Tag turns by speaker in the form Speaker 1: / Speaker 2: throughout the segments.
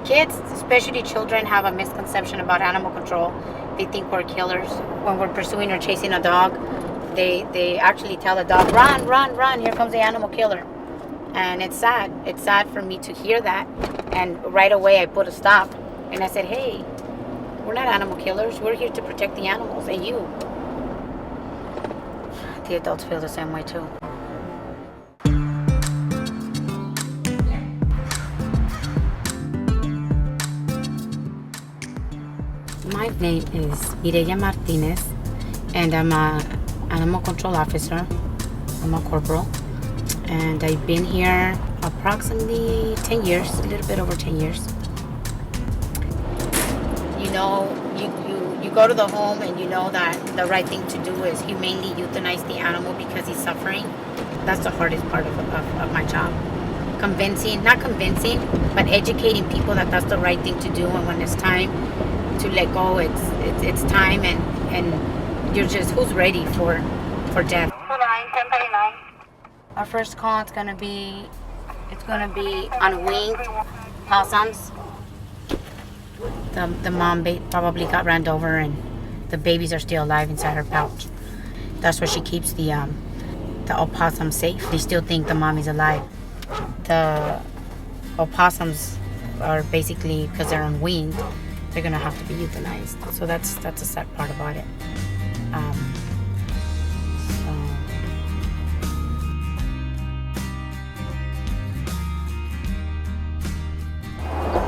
Speaker 1: Kids, especially children, have a misconception about animal control. They think we're killers. When we're pursuing or chasing a dog, they actually tell the dog, run, run, run, here comes the animal killer. And it's sad. It's sad for me to hear that. And right away I put a stop. And I said, hey, we're not animal killers. We're here to protect the animals and you. The adults feel the same way too. My name is Mireya Martinez, and I'm an animal control officer. I'm a corporal, and I've been here approximately 10 years, a little bit over 10 years. You know, you go to the home and you know that the right thing to do is humanely euthanize the animal because he's suffering. That's the hardest part of my job. Not convincing, but educating people that that's the right thing to do, and when it's time to let go, it's time, and you're just, who's ready for death. 1039. Our first call, it's gonna be on winged possums. The mom probably got ran over, and the babies are still alive inside her pouch. That's where she keeps the opossum safe. They still think the mommy's alive. The opossums are basically, because they're on wing, they're gonna have to be euthanized. So that's a sad part about it.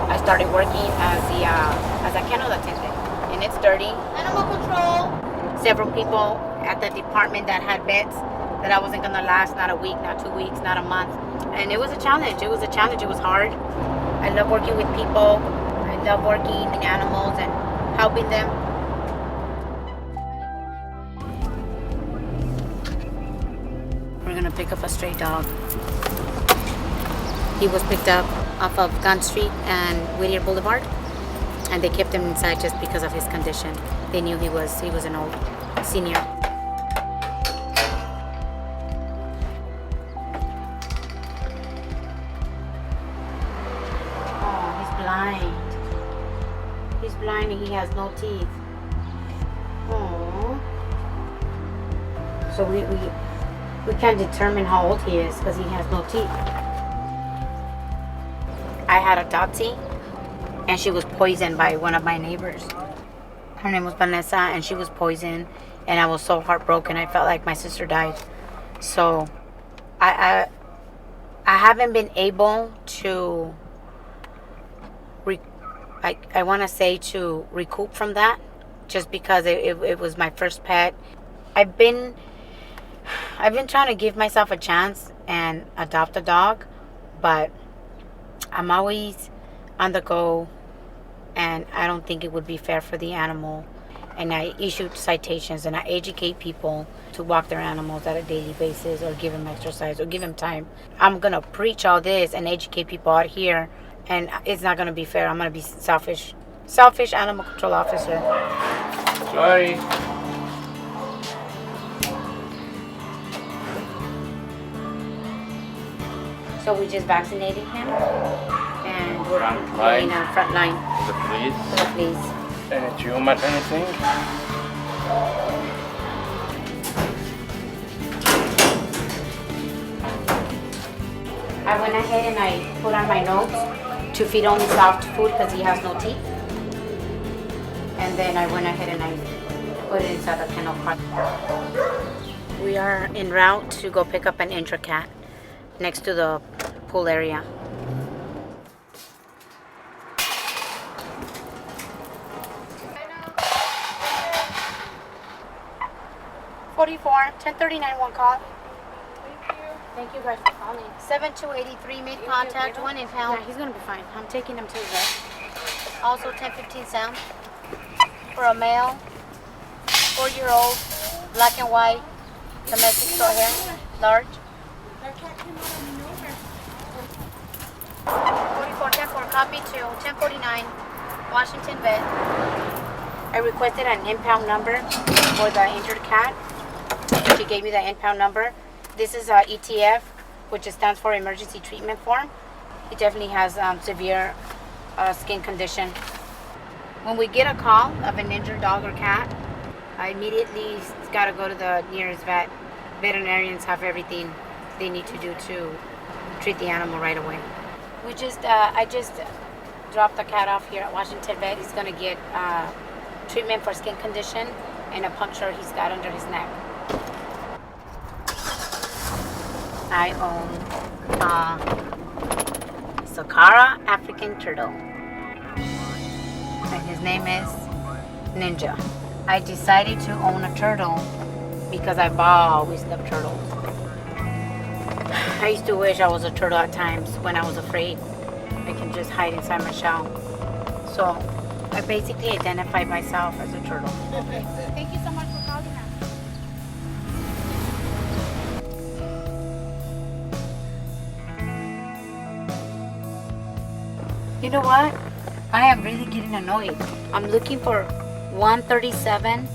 Speaker 1: I started working as a kennel attendant, and it's dirty. Animal control. Several people at the department that had vets that I wasn't gonna last, not a week, not 2 weeks, not a month, and it was a challenge. It was hard. I love working with people. I love working with animals and helping them. We're gonna pick up a stray dog. He was picked up off of Gun Street and Whittier Boulevard, and they kept him inside just because of his condition. They knew he was an old senior. Oh, he's blind. He's blind and he has no teeth. Oh. So we can't determine how old he is because he has no teeth. I had a Dotsie, and she was poisoned by one of my neighbors. Her name was Vanessa, and she was poisoned, and I was so heartbroken. I felt like my sister died. So I haven't been able to I want to say to recoup from that, just because it was my first pet. I've been trying to give myself a chance and adopt a dog, but I'm always on the go, and I don't think it would be fair for the animal. And I issue citations, and I educate people to walk their animals at a daily basis, or give them exercise, or give them time. I'm gonna preach all this and educate people out here, and it's not gonna be fair. I'm gonna be selfish animal control officer.
Speaker 2: Sorry.
Speaker 1: So we just vaccinated him, and we're
Speaker 2: Front
Speaker 1: doing a front line
Speaker 2: The police.
Speaker 1: for the police.
Speaker 2: Any tumors, anything?
Speaker 1: I went ahead and I put on my notes to feed only soft food because he has no teeth. And then I went ahead and I put it inside the kennel car. We are en route to go pick up an injured cat next to the pool area. $44, 1039 one call. Thank you guys for calling. 7283 made contact, one impound. Yeah, he's gonna be fine. I'm taking him to the vet. Also 1015 sound for a male, 4-year-old, black and white, domestic short hair, large. 4410 copy to 1049 Washington vet. I requested an impound number for the injured cat. She gave me the impound number. This is ETF, which stands for Emergency Treatment Form. He definitely has severe skin condition. When we get a call of an injured dog or cat, I immediately got to go to the nearest vet. Veterinarians have everything they need to do to treat the animal right away. I just dropped the cat off here at Washington Vet. He's gonna get treatment for skin condition and a puncture he's got under his neck. I own a Sakara African turtle, and his name is Ninja. I decided to own a turtle because I've always loved turtles. I used to wish I was a turtle at times when I was afraid. I can just hide inside my shell. So I basically identified myself as a turtle. Thank you so much for calling us. You know what? I am really getting annoyed. I'm looking for 137.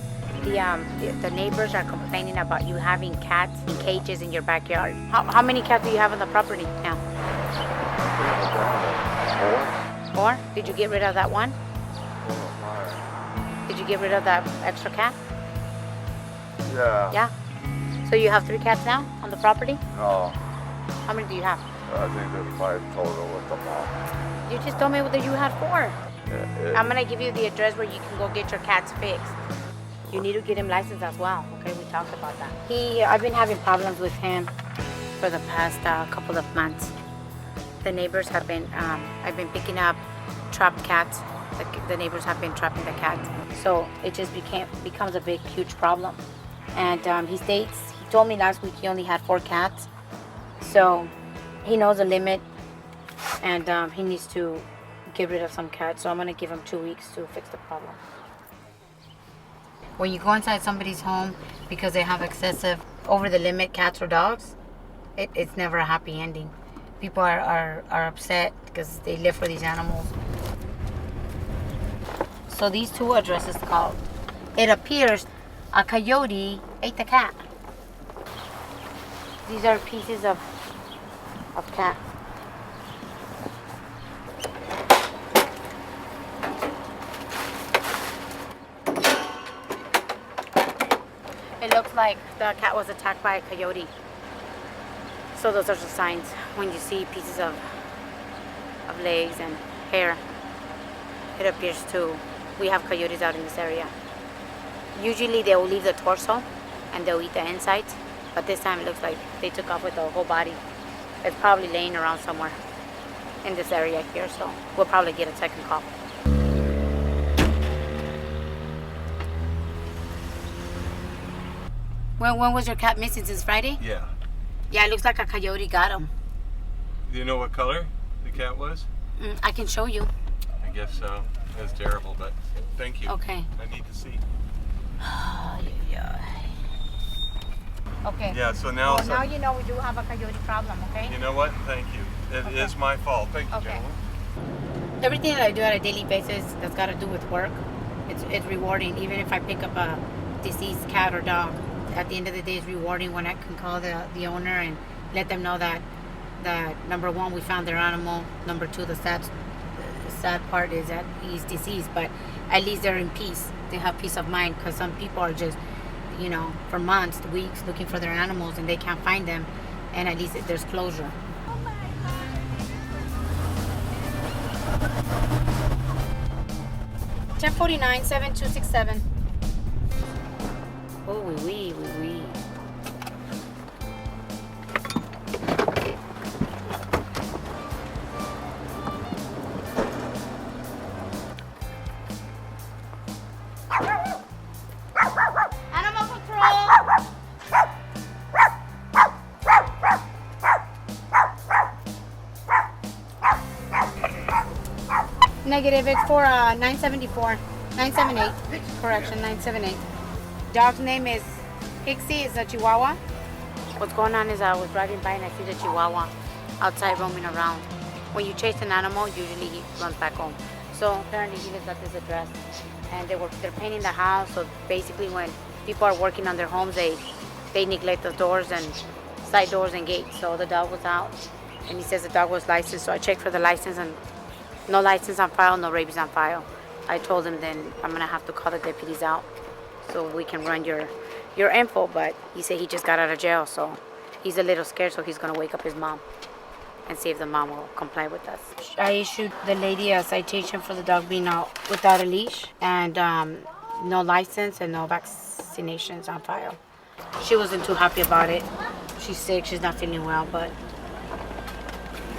Speaker 1: The neighbors are complaining about you having cats in cages in your backyard. How many cats do you have on the property now? 4? Did you get rid of that one? Did you get rid of that extra cat?
Speaker 3: Yeah.
Speaker 1: Yeah? So you have 3 cats now on the property?
Speaker 3: No,
Speaker 1: How many do you have?
Speaker 3: I think there's 5 total with them all.
Speaker 1: You just told me that you had 4.
Speaker 3: Yeah,
Speaker 1: I'm gonna give you the address where you can go get your cats fixed. You need to get him licensed as well. Okay, we talked about that. I've been having problems with him for the past couple of months. The neighbors have been, I've been picking up trapped cats. The neighbors have been trapping the cats. So it just becomes a big, huge problem. And he told me last week he only had 4 cats. So he knows the limit, and he needs to get rid of some cats. So I'm gonna give him 2 weeks to fix the problem. When you go inside somebody's home because they have excessive, over the limit cats or dogs, it's never a happy ending. People are upset because they live for these animals. So these 2 addresses called. It appears a coyote ate the cat. These are pieces of cat. It looks like the cat was attacked by a coyote. So those are the signs when you see pieces of legs and hair. It appears we have coyotes out in this area. Usually they will leave the torso and they'll eat the insides, but this time it looks like they took off with the whole body. It's probably laying around somewhere in this area here, so we'll probably get a second call. When was your cat missing? Since Friday?
Speaker 4: Yeah.
Speaker 1: Yeah, it looks like a coyote got him.
Speaker 4: Do you know what color the cat was?
Speaker 1: I can show you.
Speaker 4: I guess so. That's terrible, but thank you.
Speaker 1: Okay.
Speaker 4: I need to see.
Speaker 1: Okay.
Speaker 4: Yeah, so now...
Speaker 1: Well, now you know we do have a coyote problem, okay?
Speaker 4: You know what? Thank you. It is my fault. Thank you,
Speaker 1: Okay.
Speaker 4: gentlemen.
Speaker 1: Everything that I do on a daily basis that's got to do with work, it's rewarding. Even if I pick up a deceased cat or dog, at the end of the day, it's rewarding when I can call the owner and let them know that number 1, we found their animal. Number 2, the sad part is that he's deceased, but at least they're in peace. They have peace of mind, because some people are just, for months, weeks looking for their animals and they can't find them, and at least there's closure. 1049 7267. Oh, oui. Animal control. Negative. It's for 974. 978. Correction, 978. Dog's name is Pixie. It's a Chihuahua. What's going on is I was driving by and I see the Chihuahua outside roaming around. When you chase an animal, usually he runs back home. So apparently he lives at this address, and they're painting the house. So basically, when people are working on their homes, they neglect the doors and side doors and gates. So the dog was out, and he says the dog was licensed. So I checked for the license, and No license on file, no rabies on file. I told him then I'm gonna have to call the deputies out so we can run your info, but he said he just got out of jail, so he's a little scared, so he's gonna wake up his mom and see if the mom will comply with us. I issued the lady a citation for the dog being out without a leash and no license and no vaccinations on file. She wasn't too happy about it. She's sick, she's not feeling well, but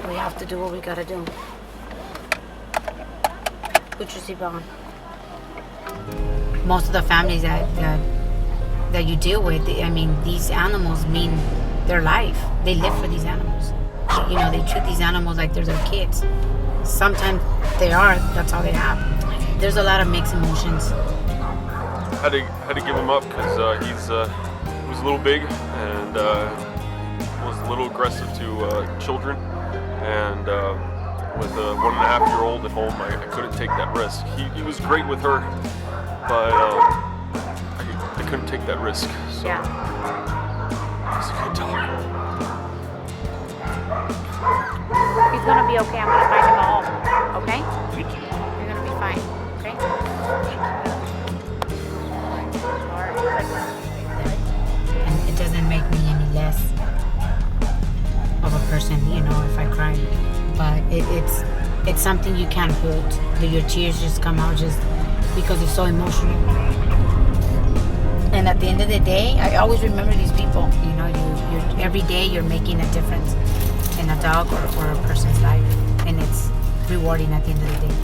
Speaker 1: we have to do what we gotta do. Put your seatbelt on. Most of the families that you deal with, I mean, these animals mean their life. They live for these animals. You know, they treat these animals like they're their kids. Sometimes they are, that's all they have. There's a lot of mixed emotions.
Speaker 5: Had to give him up because he was a little big and was a little aggressive to children. And with a 1.5-year-old at home, I couldn't take that risk. He was great with her, but I couldn't take that risk. So
Speaker 1: Yeah.
Speaker 5: it's a good dog.
Speaker 1: He's gonna be okay. I'm gonna find him a home. Okay? You're gonna be fine. Okay? And it doesn't make me any less of a person, you know, if I cry. But it's something you can't hold. Your tears just come out just because it's so emotional. And at the end of the day, I always remember these people. You know, you're every day you're making a difference in a dog or a person's life, and it's rewarding at the end of the day.